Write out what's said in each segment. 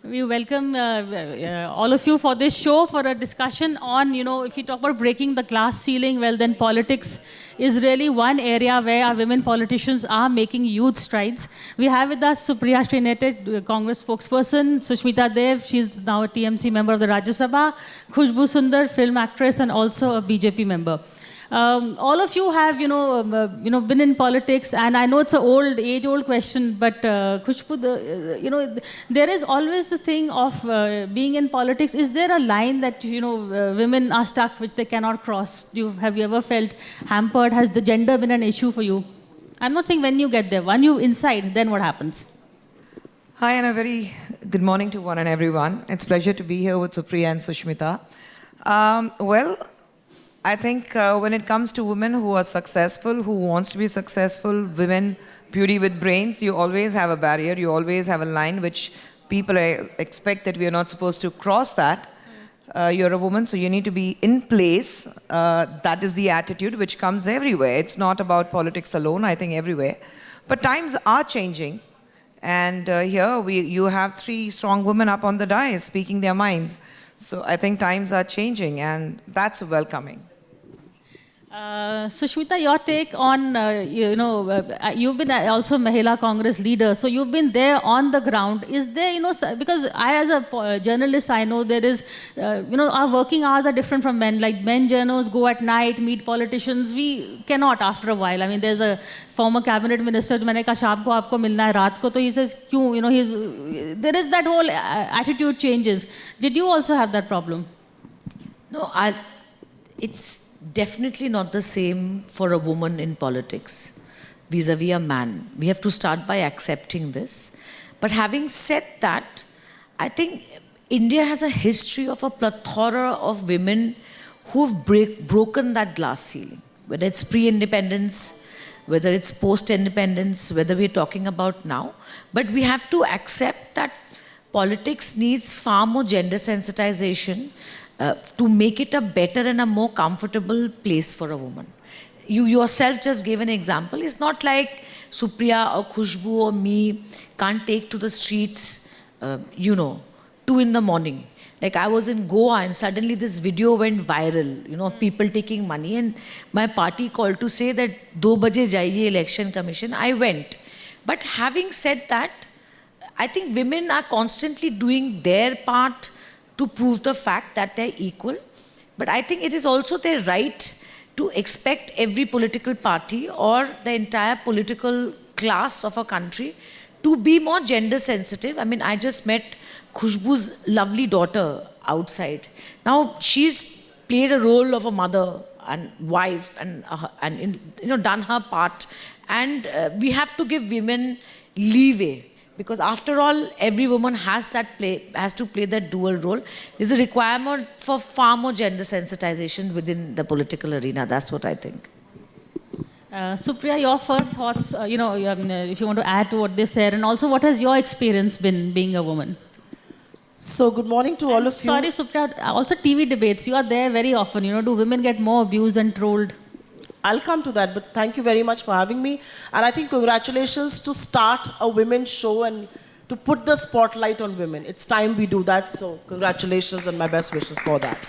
We welcome all of you for this show, for a discussion on, if you talk about breaking the glass ceiling, well, then politics is really one area where our women politicians are making huge strides. We have with us Supriya Srinete, Congress spokesperson, Sushmita Dev, she's now a TMC member of the Rajya Sabha, Khushbu Sundar, film actress, and also a BJP member. All of you have, been in politics, and I know it's an age-old question, but Khushbu, there is always the thing of being in politics. Is there a line that, women are stuck, which they cannot cross? Have you ever felt hampered? Has the gender been an issue for you? I'm not saying when you get there. When you inside, then what happens? Hi, and a very good morning to one and everyone. It's a pleasure to be here with Supriya and Sushmita. I think when it comes to women who are successful, who wants to be successful, women, beauty with brains, you always have a barrier, you always have a line which people expect that we are not supposed to cross that. You're a woman, so you need to be in place. That is the attitude which comes everywhere. It's not about politics alone, I think everywhere. But times are changing. And here you have 3 strong women up on the dais speaking their minds. So I think times are changing, and that's welcoming. Sushmita, your take on, you've been also Mahila Congress leader, so you've been there on the ground. Is there, because I as a journalist, I know there is, our working hours are different from men. Like men journalists go at night, meet politicians. We cannot after a while. I mean, there's a former cabinet minister, मैंने कहा शाम को आपको मिलना है रात को, तो he says, क्यों, there is that whole attitude changes. Did you also have that problem? No, it's definitely not the same for a woman in politics vis-a-vis a man. We have to start by accepting this. But having said that, I think India has a history of a plethora of women who've broken that glass ceiling, whether it's pre-independence, whether it's post-independence, whether we're talking about now. But we have to accept that politics needs far more gender sensitization to make it a better and a more comfortable place for a woman. You yourself just gave an example. It's not like Supriya or Khushbu or me can't take to the streets, 2 in the morning. Like I was in Goa and suddenly this video went viral, of people taking money, and my party called to say that 2 baje jaiye election commission. I went. But having said that, I think women are constantly doing their part to prove the fact that they're equal. But I think it is also their right to expect every political party or the entire political class of a country to be more gender sensitive. I mean, I just met Khushbu's lovely daughter outside. Now, she's played a role of a mother and wife and done her part. And we have to give women leeway. Because after all, every woman has to play that dual role. There's a requirement for far more gender sensitization within the political arena. That's what I think. Supriya, your first thoughts, if you want to add to what they said, and also what has your experience been being a woman? So good morning to all of you. Sorry, Supriya, also TV debates, you are there very often. Do women get more abused and trolled? I'll come to that, but thank you very much for having me. And I think congratulations to start a women's show and to put the spotlight on women. It's time we do that, so congratulations and my best wishes for that.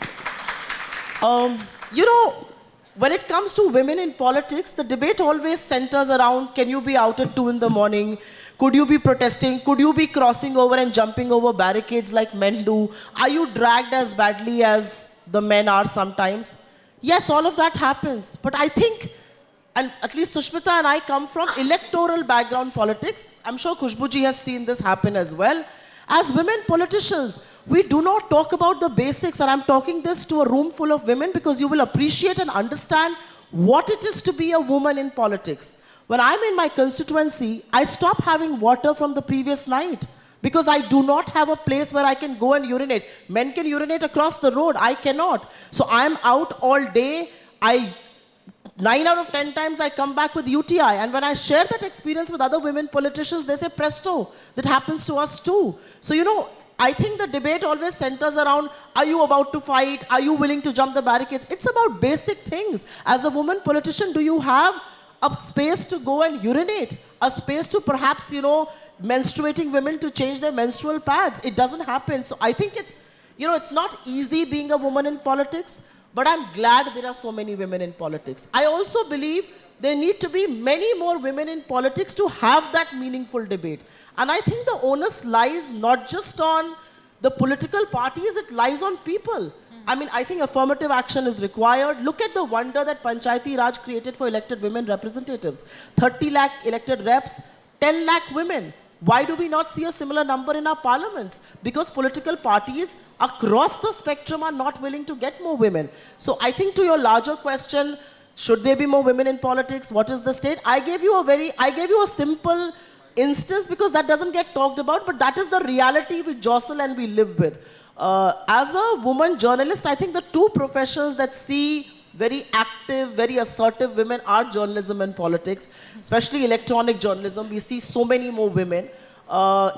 When it comes to women in politics, the debate always centers around, can you be out at 2 in the morning? Could you be protesting? Could you be crossing over and jumping over barricades like men do? Are you dragged as badly as the men are sometimes? Yes, all of that happens. But I think, and at least Sushmita and I come from electoral background politics. I'm sure Khushbuji has seen this happen as well. As women politicians, we do not talk about the basics, and I'm talking this to a room full of women because you will appreciate and understand what it is to be a woman in politics. When I'm in my constituency, I stop having water from the previous night because I do not have a place where I can go and urinate. Men can urinate across the road. I cannot. So I'm out all day. 9 out of 10 times I come back with UTI. And when I share that experience with other women politicians, they say, presto, that happens to us too. So, I think the debate always centers around, are you about to fight? Are you willing to jump the barricades? It's about basic things. As a woman politician, do you have a space to go and urinate, a space to perhaps, menstruating women to change their menstrual pads. It doesn't happen. So I think it's, it's not easy being a woman in politics, but I'm glad there are so many women in politics. I also believe there need to be many more women in politics to have that meaningful debate. And I think the onus lies not just on the political parties, it lies on people. I mean, I think affirmative action is required. Look at the wonder that Panchayati Raj created for elected women representatives. 30 lakh elected reps, 10 lakh women. Why do we not see a similar number in our parliaments? Because political parties across the spectrum are not willing to get more women. So I think to your larger question, should there be more women in politics? What is the state? I gave you a simple instance because that doesn't get talked about, but that is the reality we jostle and we live with. As a woman journalist, I think the two professions that see very active, very assertive women are journalism and politics, especially electronic journalism. We see so many more women.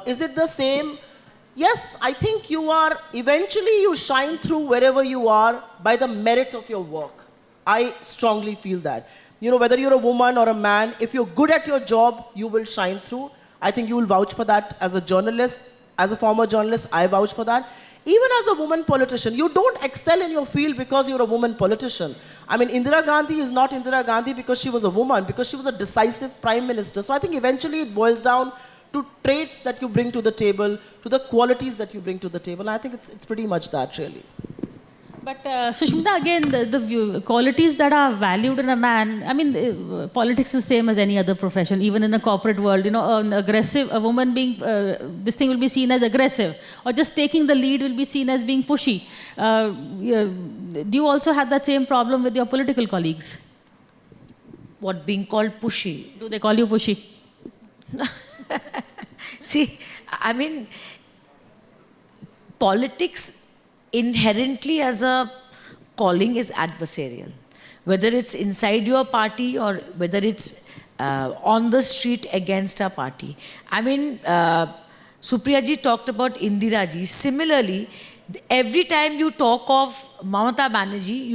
Is it the same? Yes, I think eventually you shine through wherever you are by the merit of your work. I strongly feel that. Whether you're a woman or a man, if you're good at your job, you will shine through. I think you will vouch for that as a journalist. As a former journalist, I vouch for that. Even as a woman politician, you don't excel in your field because you're a woman politician. I mean, Indira Gandhi is not Indira Gandhi because she was a woman, because she was a decisive prime minister. So I think eventually it boils down to traits that you bring to the table, to the qualities that you bring to the table. And I think it's pretty much that, really. But Sushmita, again, the qualities that are valued in a man, I mean, politics is the same as any other profession, even in a corporate world. A woman being, this thing will be seen as aggressive, or just taking the lead will be seen as being pushy. Do you also have that same problem with your political colleagues? What, being called pushy? Do they call you pushy? See, I mean, politics inherently as a calling is adversarial. Whether it's inside your party or whether it's on the street against a party. I mean, Supriya ji talked about Indira ji. Similarly, every time you talk of Mamata Banerjee,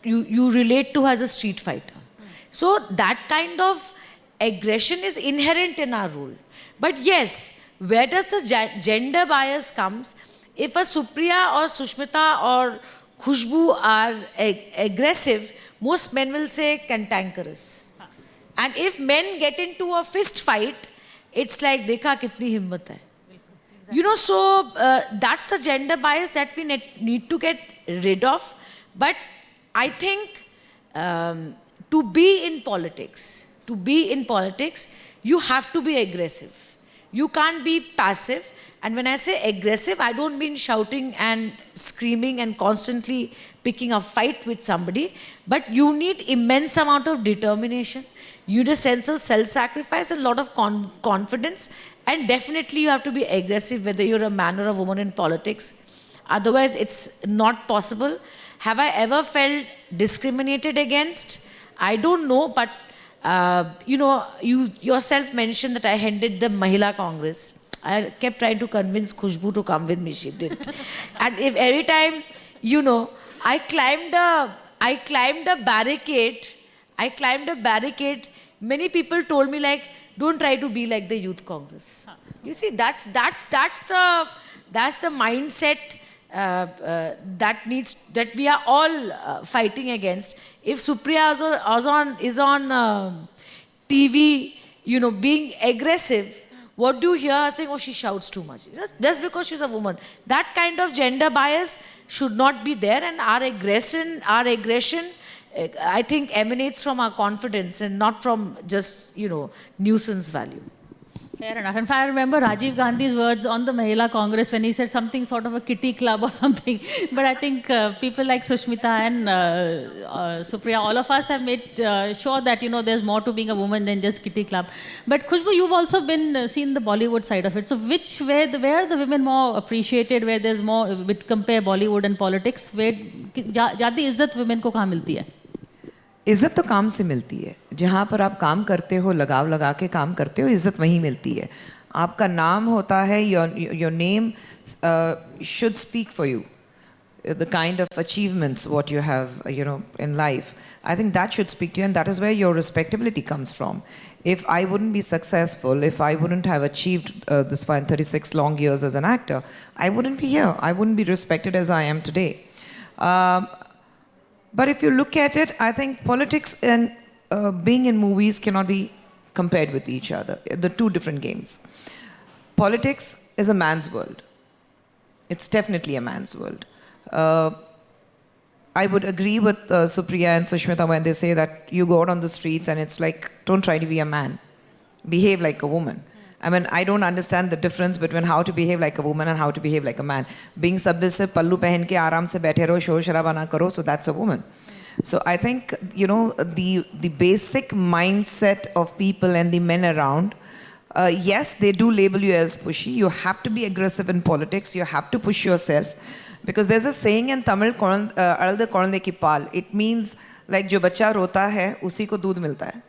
you relate to her as a street fighter. So that kind of aggression is inherent in our role. But yes, where does the gender bias comes? If a Supriya or Sushmita or Khushbu are aggressive, most men will say cantankerous. And if men get into a fist fight, it's like, dekha kitni himmat hai. So that's the gender bias that we need to get rid of. But I think to be in politics, you have to be aggressive. You can't be passive. And when I say aggressive, I don't mean shouting and screaming and constantly picking a fight with somebody, but you need immense amount of determination. You need a sense of self-sacrifice and a lot of confidence. And definitely you have to be aggressive, whether you're a man or a woman in politics. Otherwise, it's not possible. Have I ever felt discriminated against? I don't know, but you yourself mentioned that I headed the Mahila Congress. I kept trying to convince Khushbu to come with me. She didn't. And if every time, I climbed a barricade. Many people told me, like, don't try to be like the Youth Congress. You see, that's the mindset that we are all fighting against. If Supriya is on TV, being aggressive, what do you hear her saying? Oh, she shouts too much. Just because she's a woman. That kind of gender bias should not be there. And our aggression, I think, emanates from our confidence and not from just, nuisance value. Fair enough. In fact, I remember Rajiv Gandhi's words on the Mahila Congress when he said something sort of a kitty club or something. But I think people like Sushmita and Supriya, all of us have made sure that, there's more to being a woman than just kitty club. But Khushbu, you've also seen the Bollywood side of it. So where are the women more appreciated, where there's more, compare Bollywood and politics, where ज़्यादा इज्जत women को कहाँ मिलती है? इज्जत तो काम से मिलती है. जहाँ पर आप काम करते हो, लगाव लगा के काम करते हो, इज्जत वहीं मिलती है. आपका नाम होता है, your name should speak for you. the kind of achievements what you have, in life, I think that should speak to you, and that is where your respectability comes from. If I wouldn't be successful, if I wouldn't have achieved this fine 36 long years as an actor, I wouldn't be here. I wouldn't be respected as I am today. But if you look at it, I think politics and being in movies cannot be compared with each other. They're two different games. Politics is a man's world. It's definitely a man's world. I would agree with Supriya and Sushmita when they say that you go out on the streets and it's like, don't try to be a man. Behave like a woman. I mean, I don't understand the difference between how to behave like a woman and how to behave like a man. Being submissive, pallu pehen ke aaram se baithe raho, shor sharaba na karo, so that's a woman. So I think, the basic mindset of people and the men around, yes, they do label you as pushy. You have to be aggressive in politics. You have to push yourself. Because there's a saying in Tamil, "Alde kolande ki paal." It means like jo bacha rota hai, usi ko doodh milta hai.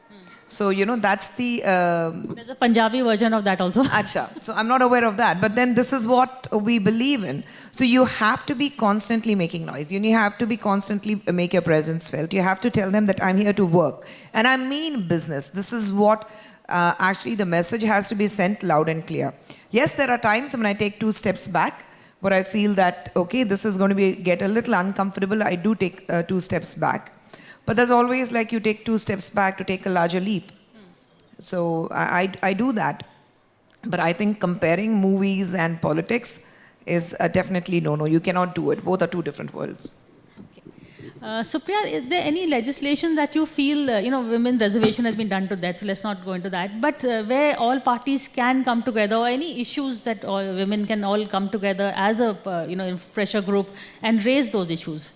So, that's the... There's a Punjabi version of that also. Acha. So I'm not aware of that. But then this is what we believe in. So you have to be constantly making noise. You have to be constantly make your presence felt. You have to tell them that I'm here to work. And I mean business. This is what actually the message has to be sent loud and clear. Yes, there are times when I take 2 steps back, where I feel that, okay, this is going to get a little uncomfortable. I do take 2 steps back. But there's always like you take 2 steps back to take a larger leap. So I do that. But I think comparing movies and politics is definitely no. You cannot do it. Both are 2 different worlds. Supriya, is there any legislation that you feel, women reservation has been done to that, so let's not go into that, but where all parties can come together, or any issues that all women can all come together as a, pressure group and raise those issues?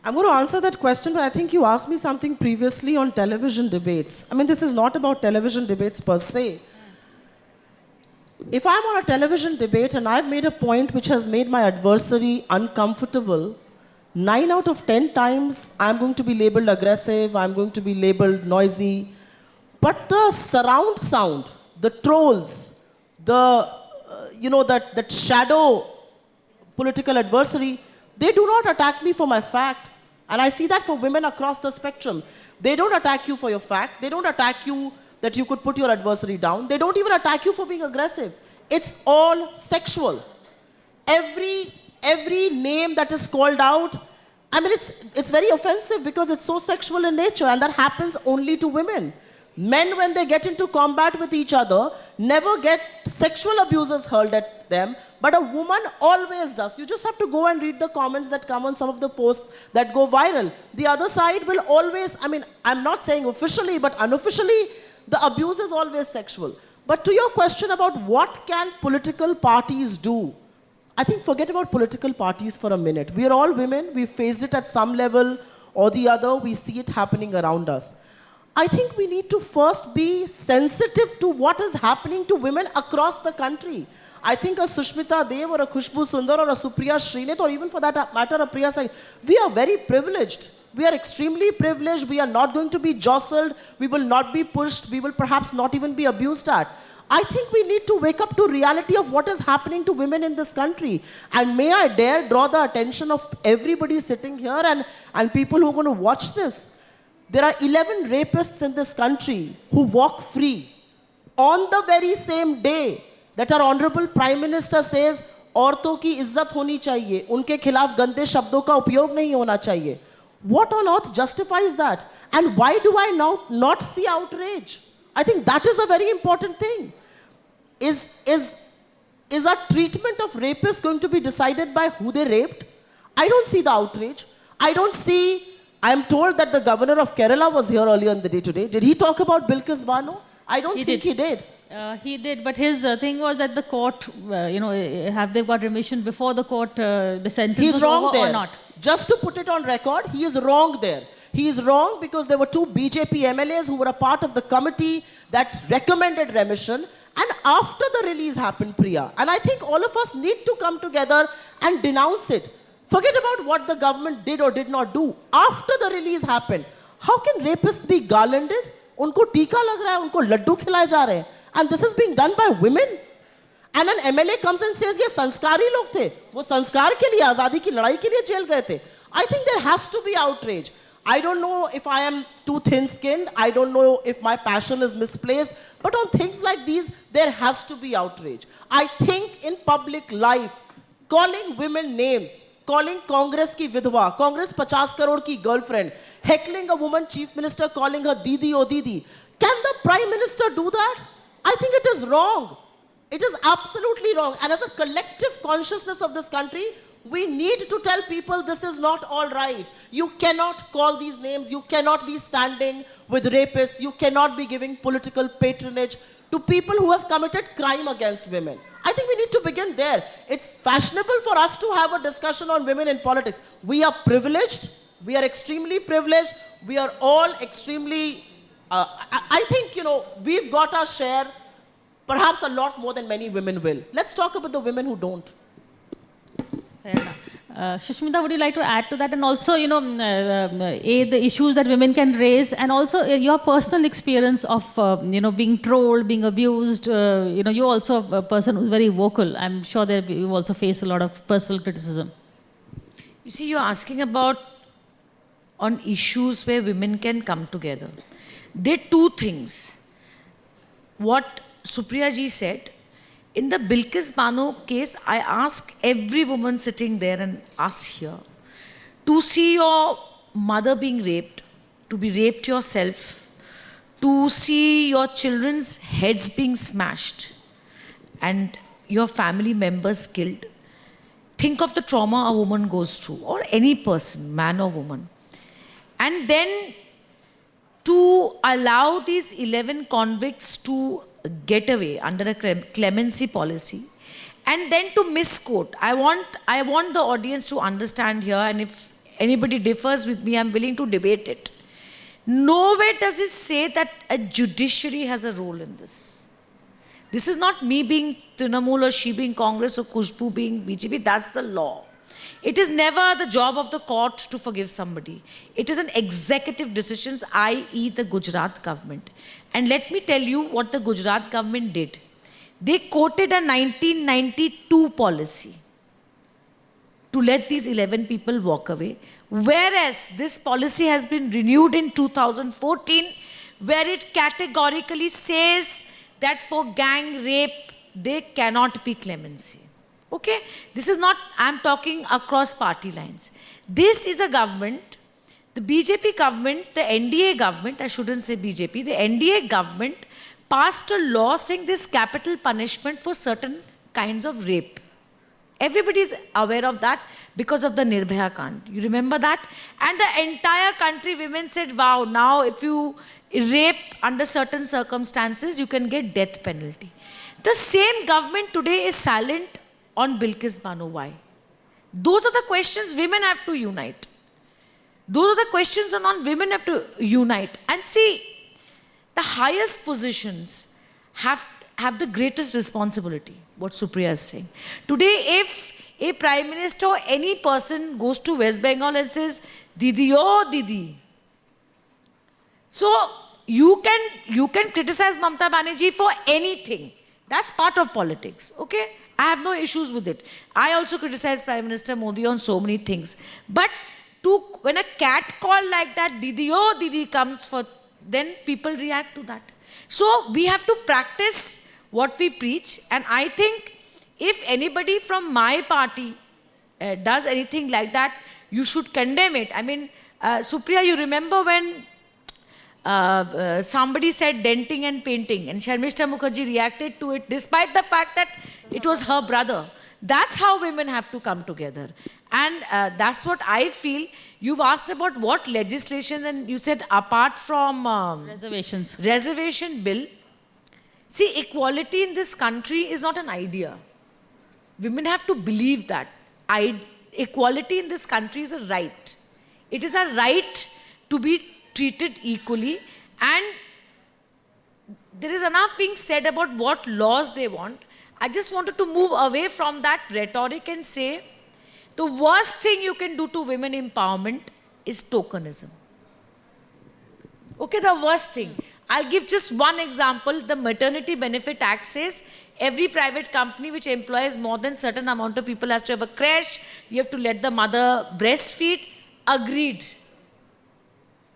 I'm going to answer that question, but I think you asked me something previously on television debates. I mean, this is not about television debates per se. If I'm on a television debate and I've made a point which has made my adversary uncomfortable, 9 out of 10 times I'm going to be labeled aggressive, I'm going to be labeled noisy. But the surround sound, the trolls, that shadow political adversary, they do not attack me for my fact. And I see that for women across the spectrum. They don't attack you for your fact. They don't attack you that you could put your adversary down. They don't even attack you for being aggressive. It's all sexual. Every name that is called out, I mean, it's very offensive because it's so sexual in nature, and that happens only to women. Men, when they get into combat with each other, never get sexual abuses hurled at them, but a woman always does. You just have to go and read the comments that come on some of the posts that go viral. The other side will always, I mean, I'm not saying officially, but unofficially, the abuse is always sexual. But to your question about what can political parties do, I think forget about political parties for a minute. We are all women. We faced it at some level or the other. We see it happening around us. I think we need to first be sensitive to what is happening to women across the country. I think a Sushmita Dev or a Khushbu Sundar or a Supriya Srinath, or even for that matter a Priya Sai, we are very privileged. We are extremely privileged. We are not going to be jostled. We will not be pushed. We will perhaps not even be abused at. I think we need to wake up to reality of what is happening to women in this country. And may I dare draw the attention of everybody sitting here and people who are going to watch this. There are 11 rapists in this country who walk free on the very same day that our Honorable Prime Minister says, औरतों की इज्जत होनी चाहिए, उनके खिलाफ गंदे शब्दों का उपयोग नहीं होना चाहिए. What on earth justifies that? And why do I now not see outrage? I think that is a very important thing. Is our treatment of rapists going to be decided by who they raped? I don't see the outrage. I'm told that the governor of Kerala was here earlier in the day today. Did he talk about Bilkis Bano? I don't think he did. He did, but his thing was that the court, have they got remission before the court, the sentence was over or not? Just to put it on record, he is wrong there. He is wrong because there were 2 BJP MLAs who were a part of the committee that recommended remission. And after the release happened, Priya, and I think all of us need to come together and denounce it. Forget about what the government did or did not do. After the release happened, how can rapists be garlanded? Unko tika lag raha hai, unko laddu khilaye ja rahe hain. And this is being done by women. And an MLA comes and says, ये संस्कारी लोग थे, वो संस्कार के लिए, आजादी की लड़ाई के लिए जेल गए थे. I think there has to be outrage. I don't know if I am too thin-skinned. I don't know if my passion is misplaced. But on things like these, there has to be outrage. I think in public life, calling women names, calling Congress ki vidwa, Congress 50 crore ki girlfriend, heckling a woman chief minister, calling her Didi or Didi. Can the Prime Minister do that? I think it is wrong. It is absolutely wrong. And as a collective consciousness of this country, we need to tell people this is not all right. You cannot call these names. You cannot be standing with rapists. You cannot be giving political patronage to people who have committed crime against women. I think we need to begin there. It's fashionable for us to have a discussion on women in politics. We are privileged. We are extremely privileged. We are all extremely, I think, you know, we've got our share, perhaps a lot more than many women will. Let's talk about the women who don't. Fair enough. Shashmita, would you like to add to that? And also, you know, the issues that women can raise, and also your personal experience of, you know, being trolled, being abused. You know, you're also a person who's very vocal. I'm sure that you also face a lot of personal criticism. You see, you're asking about on issues where women can come together. There are two things. What Supriya ji said, in the Bilkis Bano case, I ask every woman sitting there and us here to see your mother being raped, to be raped yourself, to see your children's heads being smashed and your family members killed. Think of the trauma a woman goes through, or any person, man or woman. And then to allow these 11 convicts to get away under a clemency policy, and then to misquote. I want the audience to understand here, and if anybody differs with me, I'm willing to debate it. Nowhere does it say that a judiciary has a role in this. This is not me being Trinamool or she being Congress or Khushbu being BJP. That's the law. It is never the job of the court to forgive somebody. It is an executive decision, i.e. the Gujarat government. And let me tell you what the Gujarat government did. They quoted a 1992 policy to let these 11 people walk away. Whereas this policy has been renewed in 2014, where it categorically says that for gang rape, there cannot be clemency. Okay? This is not, I'm talking across party lines. This is a government, the BJP government, the NDA government, I shouldn't say BJP, the NDA government passed a law saying this capital punishment for certain kinds of rape. Everybody is aware of that because of the Nirbhaya Kand. You remember that? And the entire country, women said, wow, now if you rape under certain circumstances, you can get death penalty. The same government today is silent on Bilkis Bano. Why? Those are the questions women have to unite. Those are the questions on women have to unite. And see, the highest positions have the greatest responsibility, what Supriya is saying. Today, if a Prime Minister or any person goes to West Bengal and says, Didi, oh Didi. So, you can criticize Mamata Banerjee for anything. That's part of politics, okay? I have no issues with it. I also criticize Prime Minister Modi on so many things. But when a cat call like that, Didi, oh Didi comes for, then people react to that. So we have to practice what we preach. And I think if anybody from my party does anything like that, you should condemn it. I mean, Supriya, you remember when somebody said denting and painting, and Sharmishta Mukherjee reacted to it despite the fact that it was her brother. That's how women have to come together. And that's what I feel. You've asked about what legislation, and you said apart from reservation bill. See, equality in this country is not an idea. Women have to believe that. Equality in this country is a right. It is a right to be treated equally, and there is enough being said about what laws they want. I just wanted to move away from that rhetoric and say the worst thing you can do to women empowerment is tokenism. Okay, the worst thing. I'll give just one example. The Maternity Benefit Act says Every private company which employs more than certain amount of people has to have a creche. You have to let the mother breastfeed. Agreed.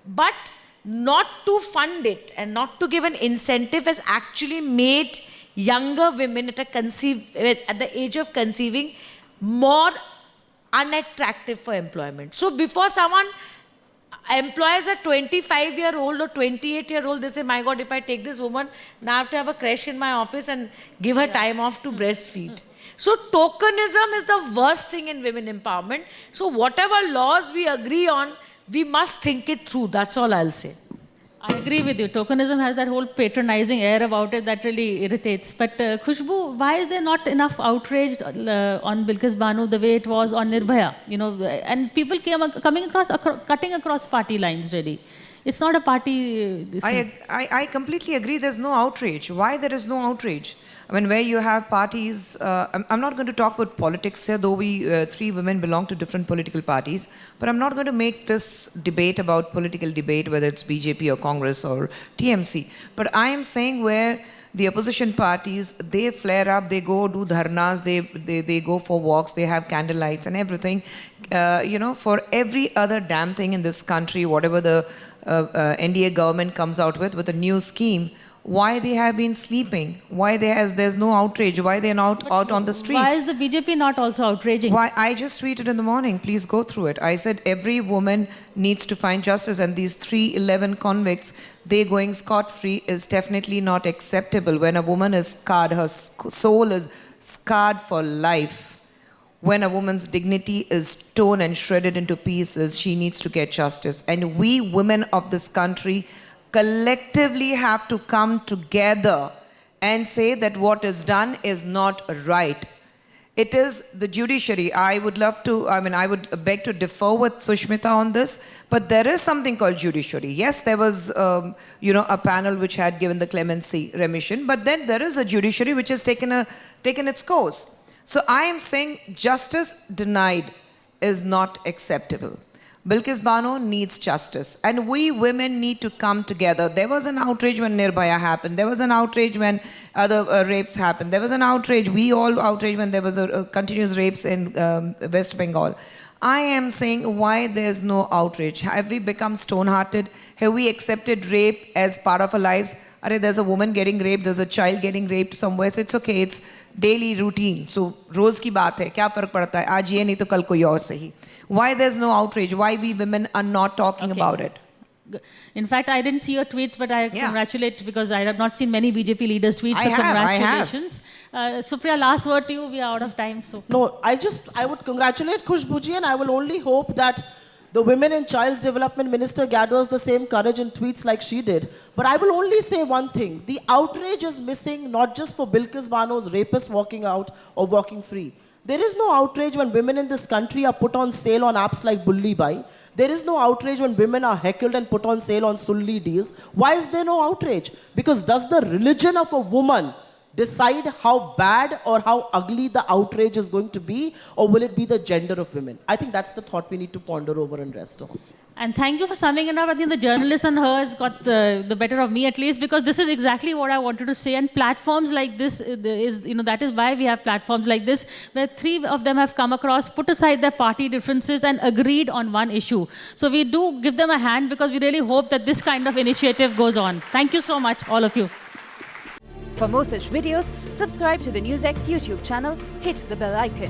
But not to fund it and not to give an incentive has actually made younger women at the age of conceiving more unattractive for employment. So before someone employs a 25-year-old or 28-year-old, they say, my God, if I take this woman, now I have to have a creche in my office and give her time off to breastfeed. So tokenism is the worst thing in women empowerment. So whatever laws we agree on, we must think it through. That's all I'll say. I agree with you. Tokenism has that whole patronizing air about it that really irritates. But Khushbu, why is there not enough outrage on Bilkis Banu the way it was on Nirbhaya? You know, and people cutting across party lines, really. It's not a party... I completely agree there's no outrage. Why there is no outrage? I mean, where you have parties, I'm not going to talk about politics here, though we three women belong to different political parties, but I'm not going to make this debate about political debate, whether it's BJP or Congress or TMC. But I am saying where the opposition parties, they flare up, they go do dharnas, they go for walks, they have candlelights and everything. You know, for every other damn thing in this country, whatever the NDA government comes out with a new scheme, why they have been sleeping, why there's no outrage, why they're not out on the streets. Why is the BJP not also outraging? Why? I just tweeted in the morning, please go through it. I said every woman needs to find justice, and these 311 convicts, they going scot-free is definitely not acceptable. When a woman is scarred, her soul is scarred for life. When a woman's dignity is torn and shredded into pieces, she needs to get justice. And we women of this country collectively have to come together and say that what is done is not right. It is the judiciary. I would beg to differ with Sushmita on this, but there is something called judiciary. Yes, there was, a panel which had given the clemency remission, but then there is a judiciary which has taken its course. So I am saying justice denied is not acceptable. Bilkis Banu needs justice, and we women need to come together. There was an outrage when Nirbhaya happened. There was an outrage when other rapes happened. There was an outrage, we all outraged when there was a continuous rapes in West Bengal. I am saying why there's no outrage. Have we become stone-hearted? Have we accepted rape as part of our lives? There's a woman getting raped, there's a child getting raped somewhere, so it's okay, it's daily routine. So, roz ki baat hai, kya farak padta hai? Aaj ye nahi to kal koi aur sahi. Why there's no outrage? Why we women are not talking about it? In fact, I didn't see your tweet, but I congratulate because I have not seen many BJP leaders tweet. So congratulations. Supriya, last word to you. We are out of time. So no, I would congratulate Khushbuji, and I will only hope that the Women and Child's Development Minister gathers the same courage in tweets like she did. But I will only say one thing. The outrage is missing not just for Bilkis Banu's rapists walking out or walking free. There is no outrage when women in this country are put on sale on apps like Bulli Bai. There is no outrage when women are heckled and put on sale on Sulli deals. Why is there no outrage? Because does the religion of a woman decide how bad or how ugly the outrage is going to be, or will it be the gender of women? I think that's the thought we need to ponder over and rest on. And thank you for summing it up. I think the journalist and her has got the better of me, at least, because this is exactly what I wanted to say. And platforms like this that is why we have platforms like this, where three of them have come across, put aside their party differences and agreed on one issue. So we do give them a hand because we really hope that this kind of initiative goes on. Thank you so much, all of you. For more such videos, subscribe to the NewsX YouTube channel, hit the bell icon.